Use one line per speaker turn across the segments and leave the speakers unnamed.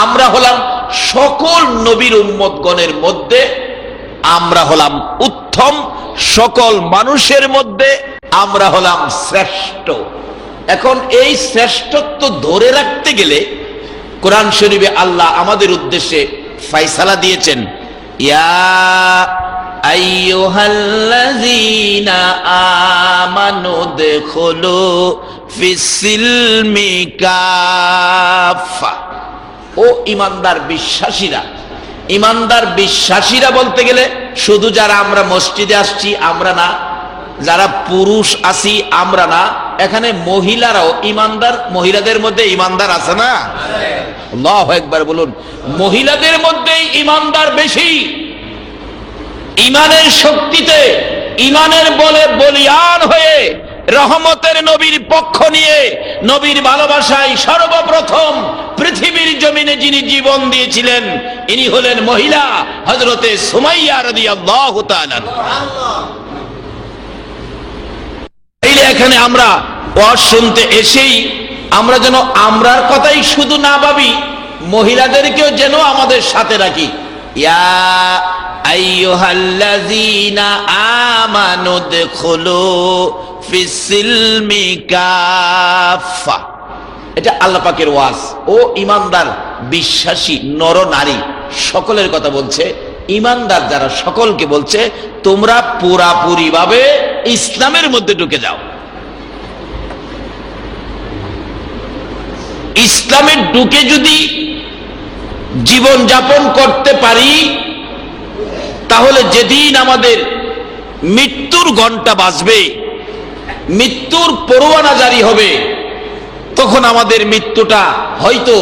আমরা হলাম সকল নবীর উম্মতগণের মধ্যে আমরা হলাম উত্তম, সকল মানুষের মধ্যে আমরা হলাম শ্রেষ্ঠ। এখন এই শ্রেষ্ঠত্ব ধরে রাখতে গেলে কোরআন শরীফে আল্লাহ আমাদের উদ্দেশ্যে ফয়সালা দিয়েছেন, ইয়া আইয়ুহাল্লাযীনা আমানু দুখুলু ফিস-সিলমি কাফা। ও ঈমানদার বিশ্বাসীরা। ঈমানদার বিশ্বাসীরা বলতে গেলে শুধু যারা আমরা মসজিদে আসছি আমরা না, যারা পুরুষ আছি আমরা না, এখানে মহিলারাও ঈমানদার। মহিলাদের মধ্যে ঈমানদার আছে না? আল্লাহু আকবার বলুন। মহিলাদের মধ্যেই ঈমানদার বেশি। ঈমানের শক্তিতে, ঈমানের বলে বলিয়ান হয়ে রহমতের নবীর পক্ষ নিয়ে নবীর ভালোবাসায় সর্বপ্রথম পৃথিবীর জমিনে যিনি জীবন দিয়েছিলেন ইনি হলেন মহিলা হযরতে সুমাইয়া রাদিয়াল্লাহু তাআলা। এখানে আমরা ওয়াজ শুনতে এসেই আমরা যেন আমরার কথাই শুধু না ভাবি, মহিলাদেরকেও যেন আমাদের সাথে রাখি। ইয়া আইয়ুহাল্লাযীনা আমানু দুখুলু ফিস-সিলমি কাফা। এটা আল্লাহ পাকের ওয়াজ। ও ঈমানদার বিশ্বাসী নর নারী সকলের কথা বলছে। ঈমানদার যারা সকলকে বলছে তোমরা পুরাপুরি ভাবে ইসলামের মধ্যে ঢুকে যাও। ইসলামে ঢুকে যদি জীবন যাপন করতে পারি তাহলে যেদিন আমাদের মৃত্যুর ঘন্টা বাজবে, মৃত্যুর পরোয়ানা জারি হবে, তখন আমাদের মৃত্যুটা হয়তো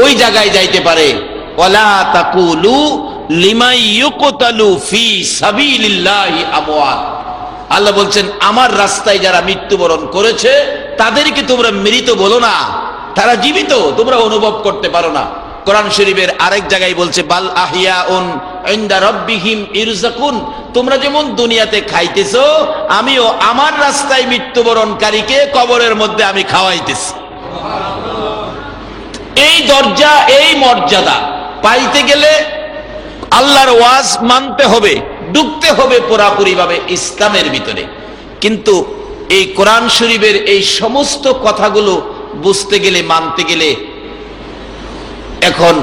ওই জায়গায় যাইতে পারে। ওয়ালা তাকুলু লিমান ইউকতালু ফি সাবিলিল্লাহি আমওয়াত। আল্লাহ বলছেন আমার রাস্তায় যারা মৃত্যুবরণ করেছে তাদেরকে তোমরা মৃত বলো না, তারা জীবিত, তোমরা অনুভব করতে পারো না। কোরআন শরীফের আরেক জায়গায় বলছে বাল আহিয়াউন ইনদা রাব্বিহিম ইরযাকুন। তোমরা যেমন দুনিয়াতে খাইতেছো আমিও আমার রাস্তায় মৃত্যুবরণকারীকে কবরের মধ্যে আমি খাওয়াইতেছি। এই দরজা, এই মর্যাদা পাইতে গেলে আল্লাহর ওয়াজ মানতে হবে, ঢুকতে হবে পুরাপুরি ভাবে ইসলামের ভিতরে। কিন্তু এই কোরআন শরীফের এই সমস্ত কথাগুলো বুঝতে গেলে, মানতে গেলে এখন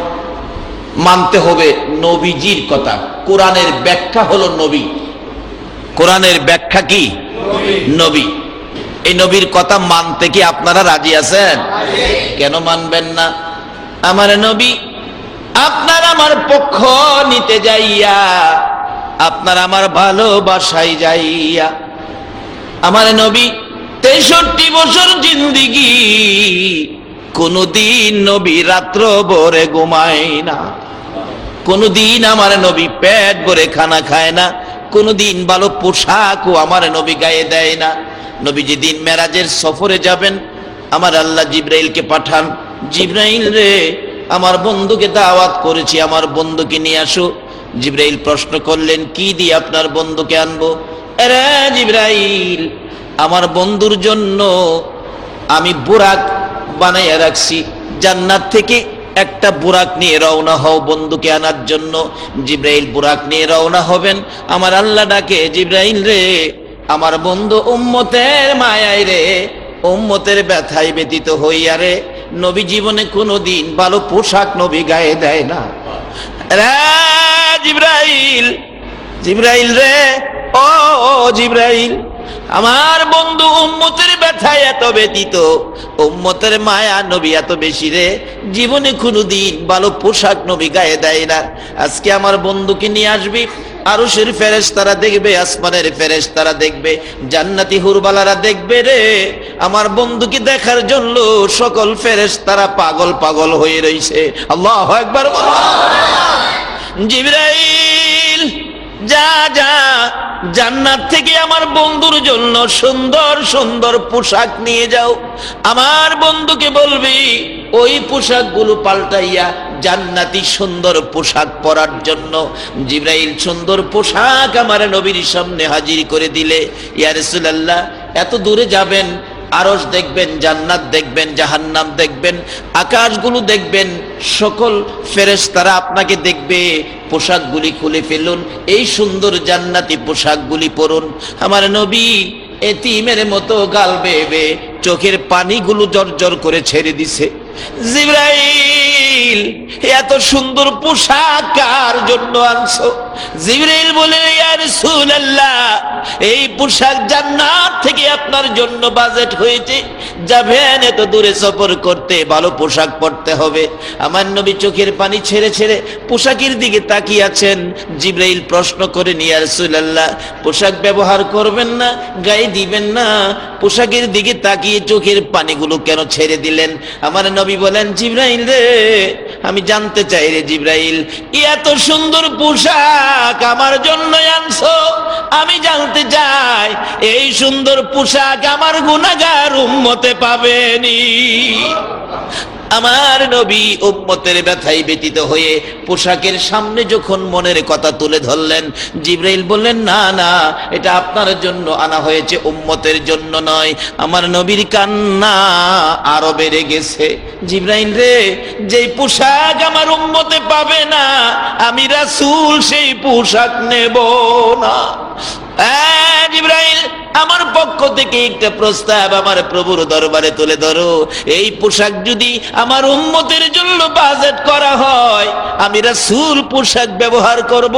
মানতে হবে নবীজির কথা। কোরআনের ব্যাখ্যা হলো নবী। কোরআনের ব্যাখ্যা কি? নবী। এই নবীর কথা মানতে কি আপনারা রাজি আছেন? কেন মানবেন না? আমার নবী আপনার আমার পক্ষ নিতে যাইয়া, আপনার আমার ভালোবাসায় যাইয়া, আমার নবী 63 বছর জিন্দিগি, কোনদিন নবী রাত্র ভরে ঘুমায় না, কোনদিন আমার নবী পেট ভরে খানা খায় না, কোনদিন ভালো পোশাকও আমার নবী গায়ে দেয় না। নবী যেদিন মেরাজের সফরে যাবেন আমার আল্লাহ জিবরাইলকে পাঠান, জিবরাইল রে আমার বন্ধুকে দাওয়াত করেছি, আমার বন্ধুকে নিয়ে আসো। জিবরাইল প্রশ্ন করলেন কি দিয়ে আপনার বন্ধুকে আনবো? আরে জিবরাইল আমার বন্ধুর জন্য আমি বুরাক বানাইয়া রাখছি, জান্নাত থেকে একটা বুরাক নিয়ে রওনা হও বন্ধুকে আনার জন্য। জিবরাইল বুরাক নিয়ে রওনা হবেন। আমার আল্লাহ ডাকে জিবরাইল রে আমার বন্ধু উম্মতের মায়ায় রে, উম্মতের ব্যথায় ব্যতীত হইয়া রে নবী জীবনে কোনোদিন ভালো পোশাক নবী গায়ে দেয় না। রে জিবরাইল, জিবরাইল রে ও জিবরাইল আমার বন্ধু উম্মতের ব্যথায় এত ব্যতীত, উম্মতের মায়া নবী এত বেশি রে, জীবনে কোনোদিন ভালো পোশাক নবী গায়ে দেয় না। আজকে আমার বন্ধুকে নিয়ে আসবি, আরশের ফেরেশতারা দেখবে, আসমানের ফেরেশতারা দেখবে, জান্নাতি হুরবালারা দেখবে রে, আমার বন্ধুকে দেখার জন্য সকল ফেরেশতারা পাগল পাগল হয়ে রইছে। আল্লাহু আকবার। জিবরাইল যা যা জান্নাত থেকে আমার বন্ধুর জন্য সুন্দর সুন্দর পোশাক নিয়ে যাও। আমার বন্ধুকে বলবি ওই পোশাকগুলো পাল্টাইয়া জান্নাতি সুন্দর পোশাক পরার জন্য। জিবরাইল সুন্দর পোশাক আমার নবীর সামনে হাজির করে দিলে, ইয়া রাসূলুল্লাহ এত দূরে যাবেন, আরশ দেখবেন, জান্নাত দেখবেন, জাহান্নাম দেখবেন, আকাশগুলো দেখবেন, সকল ফেরেশতারা আপনাকে দেখবে। পোশাকগুলি খুলে ফেলুন, এই সুন্দর জান্নাতি পোশাকগুলি পরুন। আমার নবী এতিমের মতো গাল বেয়ে চোখের পানিগুলো জর্জর করে ছেড়ে দিছে। জিবরাইল, এত সুন্দর পোশাক কার জন্য আনছো? জিবরাইল বলে, ইয়া রাসূলুল্লাহ, এই পোশাক জান্নাত থেকে আপনার জন্য বাজেট হয়েছে, যাবেন এত দূরে সফর করতে, ভালো পোশাক পরতে হবে। আমার নবী চোখের পানি ছেড়ে ছেড়ে পোশাকের দিকে তাকিয়ে আছেন। জিবরাইল প্রশ্ন করে, ইয়া রাসূলুল্লাহ, পোশাক ব্যবহার করবেন না, গায়ে দিবেন না, পোশাকের দিকে তাকিয়ে চোখের পানিগুলো কেন ছেড়ে দিলেন? আমার নবী বলেন, জিবরাইল রে, আমি জানতে চাই রে জিবরাইল, এত সুন্দর পোশাক আমার জন্য আনছো, আমি জানতে চাই এই সুন্দর পোশাক আমার গুনাহগার উম্মতে পাবেনি? আমার নবী উম্মতের ব্যথায় ব্যতীত হয়ে পোশাকের সামনে যখন মনের কথা তুলে ধরলেন, জিবরাইল বললেন, না না, এটা আপনার জন্য আনা হয়েছে, উম্মতের জন্য নয়। আমার নবীর কান্না আরো বেড়ে গেছে। জিবরাইল রে, যেই পোশাক আমার উম্মতে পাবে না, আমি রাসূল সেই পোশাক নেব না। জিবরাইল, আমার পক্ষ থেকে একটা প্রস্তাব আমার প্রভুর দরবারে তুলে ধরো। এই পোশাক যদি আমার উম্মতের জন্য বাজেট করা হয়, আমি রাসূল পোশাক ব্যবহার করব,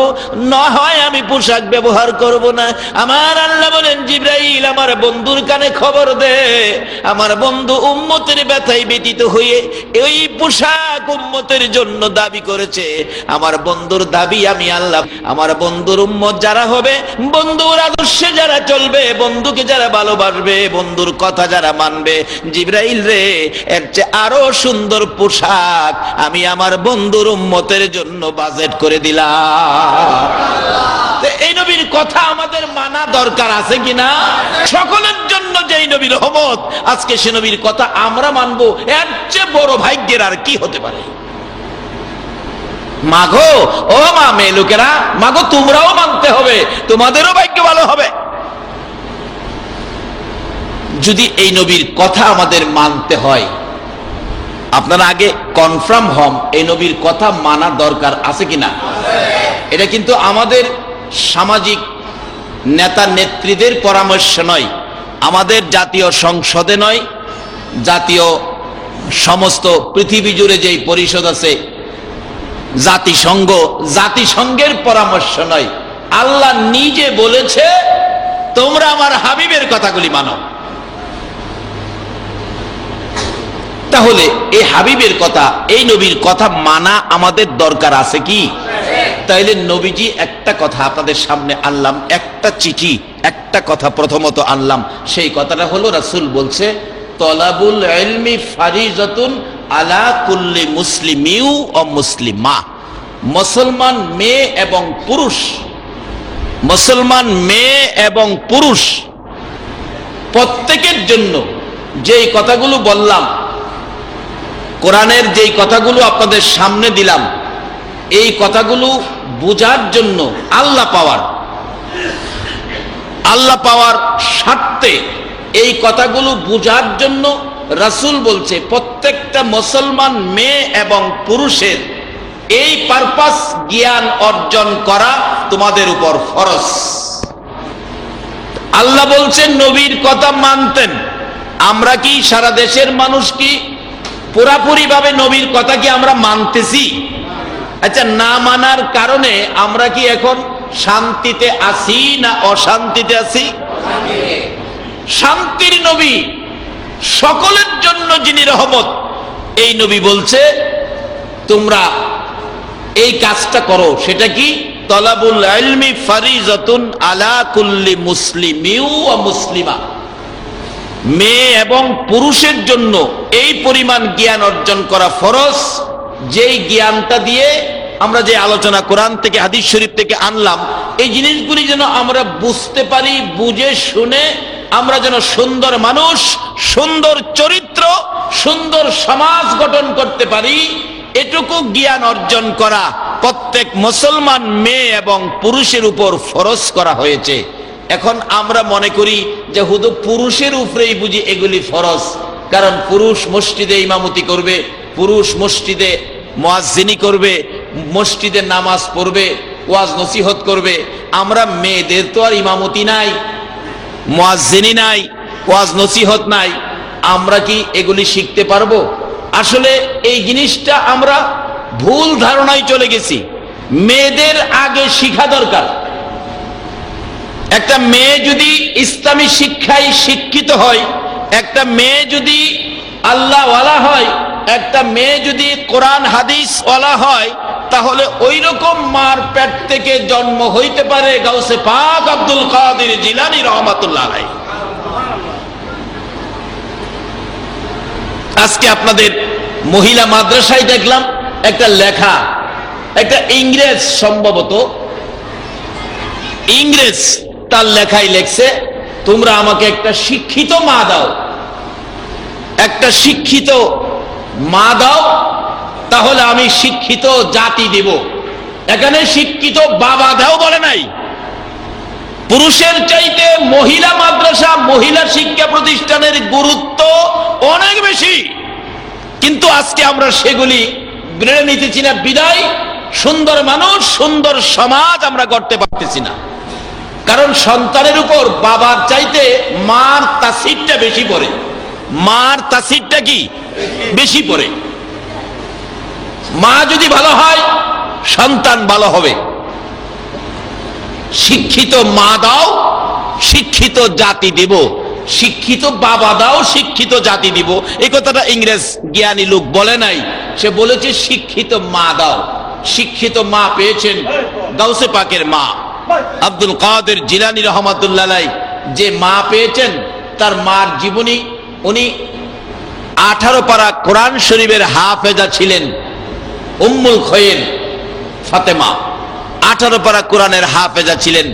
না হয় আমি পোশাক ব্যবহার করব না। আমার আল্লাহ বলেন, জিবরাইল, আমার বন্ধুর কানে খবর দে, আমার বন্ধু উম্মতের ব্যথায় ব্যতীত হয়ে এই পোশাক উম্মতের জন্য দাবি করেছে। আমার বন্ধুর দাবি আমি আল্লাহ, আমার বন্ধুর উম্মত যারা হবে, বন্ধুর আদর্শে যারা চলবে, বন্ধুকে যারা ভালোবাসবে, বন্ধুর কথা যারা মানবে, জিবরাইল রে, এর চেয়ে আরো সুন্দর পোশাক আমি আমার বন্ধুর উম্মতের জন্য বাজেট করে দিলাম। এই নবীর কথা আমাদের মানা দরকার আছে কিনা? সকলের জন্য যেই নবীর রহমত, আজকে সে নবীর কথা আমরা মানবো, এর চেয়ে বড় ভাগ্যের আর কি হতে পারে? মাগো, ও মা, মেয়ে লোকেরা, মাগো, তোমরাও মানতে হবে, তোমাদেরও ভাগ্য ভালো হবে। যদি এই নবীর কথা আমাদের মানতে হয়, আপনারা আগে কনফার্ম হন এই নবীর কথা মানা দরকার আছে কিনা। এটা কিন্তু আমাদের সামাজিক নেতা নেত্রীদের পরামর্শ নয়, আমাদের জাতীয় সংসদে নয়, জাতীয় সমস্ত পৃথিবী জুড়ে যেই পরিষদ আছে, জাতিসংঘের পরামর্শ নয়। আল্লাহ নিজে বলেছে, তোমরা আমার হাবিবের কথাগুলি মানো। তাহলে এই হাবিবের কথা, এই নবীর কথা মানা আমাদের দরকার আছে কি? তাইলে নবীজি একটা কথা আপনাদের সামনে আনলাম, একটা চিঠি, একটা কথা প্রথমত আনলাম। সেই কথাটা হলো, রাসূল বলছে, তলাবুল ইলমি ফারিজাতুন আলা কুল্লি মুসলিমিউ ও মুসলিমা। মুসলমান মেয়ে এবং পুরুষ, মুসলমান মেয়ে এবং পুরুষ প্রত্যেকের জন্য যেই কথাগুলো বললাম, কোরআনের যেই কথাগুলো আপনাদের সামনে দিলাম, এই কথাগুলো বোঝার জন্য, আল্লাহ পাওয়ার স্বার্থে এই কথাগুলো বোঝার জন্য রাসূল বলছে, প্রত্যেকটা মুসলমান মেয়ে এবং পুরুষের এই পারপাস জ্ঞান অর্জন করা তোমাদের উপর ফরজ। আল্লাহ বলছেন নবীর কথা মানতেন। আমরা কি সারা দেশের মানুষ কি পুরাপুরি ভাবে নবীর কথা কি আমরা মানতেছি? আচ্ছা, না মানার কারণে আমরা কি এখন শান্তিতে আছি না অশান্তিতে আছি? শান্তির নবী, সকলের জন্য যিনি রহমত, এই নবী বলছে তোমরা এই কাজটা করো। সেটা কি? তলাবুল ইলমি ফারিজাতুন আলা কুল্লি মুসলিমিউ ওয়া মুসলিমা। মেয়ে এবং পুরুষের জন্য এই পরিমাণ জ্ঞান অর্জন করা ফরজ, যেই জ্ঞানটা দিয়ে আমরা যে আলোচনা কোরআন থেকে হাদিস শরীফ থেকে আনলাম, এই জিনিসগুলি যেন আমরা বুঝতে পারি, বুঝে শুনে আমরা যেন সুন্দর মানুষ, সুন্দর চরিত্র, সুন্দর সমাজ গঠন করতে পারি, এটুকু জ্ঞান অর্জন করা প্রত্যেক মুসলমান মেয়ে এবং পুরুষের উপর ফরজ করা হয়েছে। এখন আমরা মনে করি যে হুদু পুরুষের উপরেই বুঝি এগুলি ফরজ, কারণ পুরুষ মসজিদে ইমামতি করবে, পুরুষ মসজিদে মুয়াজ্জিনি করবে, মসজিদে নামাজ পড়বে, ওয়াজ নসিহত করবে। আমরা মেয়েদের তো আর ইমামতি নাই, মুয়াজ্জিনি নাই, ওয়াজ নসিহত নাই, আমরা কি এগুলি শিখতে পারবো? আসলে এই জিনিসটা আমরা ভুল ধারণায় চলে গেছি। মেয়েদের আগে শিখা দরকার। একটা মেয়ে যদি ইসলামী শিক্ষায় শিক্ষিত হয়, একটা মেয়ে যদি আল্লাহ ওয়ালা হয়, একটা মেয়ে যদি কোরআন হাদিস ওয়ালা হয়, তাহলে ওই রকম মার পেট থেকে জন্ম হইতে পারে গাউসে পাক আব্দুল কাদের জিলানী রহমাতুল্লাহ আলাইহি। আজকে আপনাদের মহিলা মাদ্রাসায় দেখলাম একটা লেখা, একটা ইংরেজ, সম্ভবত ইংরেজ, তার লেখায় লেখছে, তোমরা আমাকে একটা শিক্ষিত মা দাও, একটা শিক্ষিত মা দাও, তাহলে আমি শিক্ষিত জাতি দেব। এখানে শিক্ষিত বাবা দাও বলে নাই। পুরুষের চাইতে মহিলা মাদ্রাসা, মহিলা শিক্ষা প্রতিষ্ঠানের গুরুত্ব অনেক বেশি, কিন্তু আজকে আমরা সেগুলি মেনে নিতেছি না। বিদায় সুন্দর মানুষ, সুন্দর সমাজ আমরা গড়তে পারতেছি না। কারণ সন্তানের উপর বাবার চাইতে মার তাসিরটা বেশি পড়ে। মার তাসিরটা কি বেশি পড়ে? মা যদি ভালো হয়, সন্তান ভালো হবে। শিক্ষিত মা দাও, শিক্ষিত জাতি দিব। শিক্ষিত বাবা দাও, শিক্ষিত জাতি দিব। এই কথাটা ইংরেজ জ্ঞানী লোক বলে নাই, সে বলেছে শিক্ষিত মা দাও। শিক্ষিত মা পেয়েছেন গাউসে পাকের মা আব্দুল কাদের জিলানী রহমাতুল্লাহ আলাইহি। যে মা পেয়েছেন, তার মার জীবনী, উনি 18 পারা কোরআন শরীফের হাফেজা ছিলেন। উম্মুল খৈর ফাতেমা 18 পারা কোরআনের হাফেজা ছিলেন।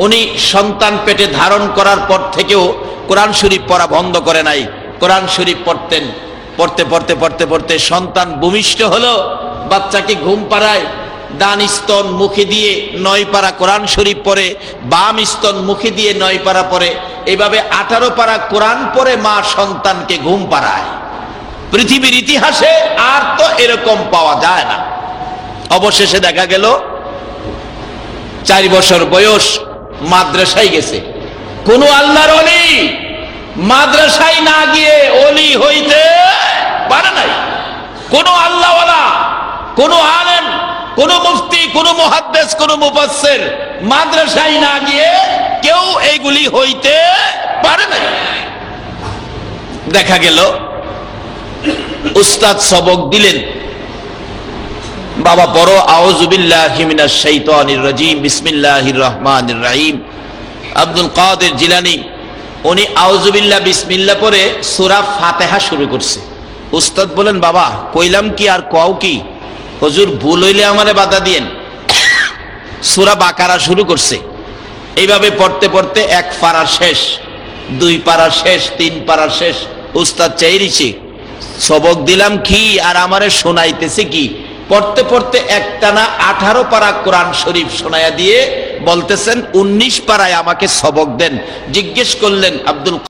উনি সন্তান পেটে ধারণ করার পর থেকেও কোরআন শরীফ পড়া বন্ধ করে নাই। কোরআন শরীফ পড়তেন। পড়তে পড়তে পড়তে পড়তে সন্তান ভূমিষ্ঠ হলো, বাচ্চাকে ঘুম পাড়ায়, ডান স্তন মুখে দিয়ে 9 পারা কোরআন শরীফ পড়ে, বাম স্তন মুখে দিয়ে 9 পারা পড়ে। এইভাবে 18 পারা কোরআন পড়ে মা সন্তানকে ঘুম পাড়ায়। পৃথিবীর ইতিহাসে আর তো এরকম পাওয়া যায় না। অবশেষে দেখা গেল 4 বছর বয়স, মাদ্রাসায় গেছে। কোন আল্লাহর ওলি মাদ্রাসায় না গিয়ে ওলি হইতে পারে নাই। কোন আল্লাহওয়ালা, কোন আলেম, কোন মুফতি, কোন মুহাদ্দিস, কোন মুফাসসির মাদ্রাসায় না গিয়ে কেউ এইগুলি হইতে পারে নাই। দেখা গেল উস্তাদ সবক দিলেন, বাবা বড় আউযু বিল্লাহি মিনাশ শাইতানির রাজিম, বিসমিল্লাহির রহমানির রহিম। আব্দুল কাদের জিলানী উনি আউযু বিল্লাহ বিসমিল্লাহ পরে সূরা ফাতিহা শুরু করছে। উস্তাদ বলেন, বাবা কইলাম কি আর কও কি? হুজুর ভুল হইলে আমারে বাধা দিয়েন। সূরা বাকারা শুরু করছে। এইভাবে পড়তে পড়তে 1 পারা শেষ, 2 পারা শেষ, 3 পারা শেষ। উস্তাদ চাইরিছে, সবক দিলাম কি আর আমারে শোনাইতেছে কি? পড়তে পড়তে একটানা 18 পারা কোরআন শরীফ শোনায়া দিয়ে বলতেছেন 19 পারায় আমাকে সবক দেন। জিজ্ঞেস করলেন আব্দুল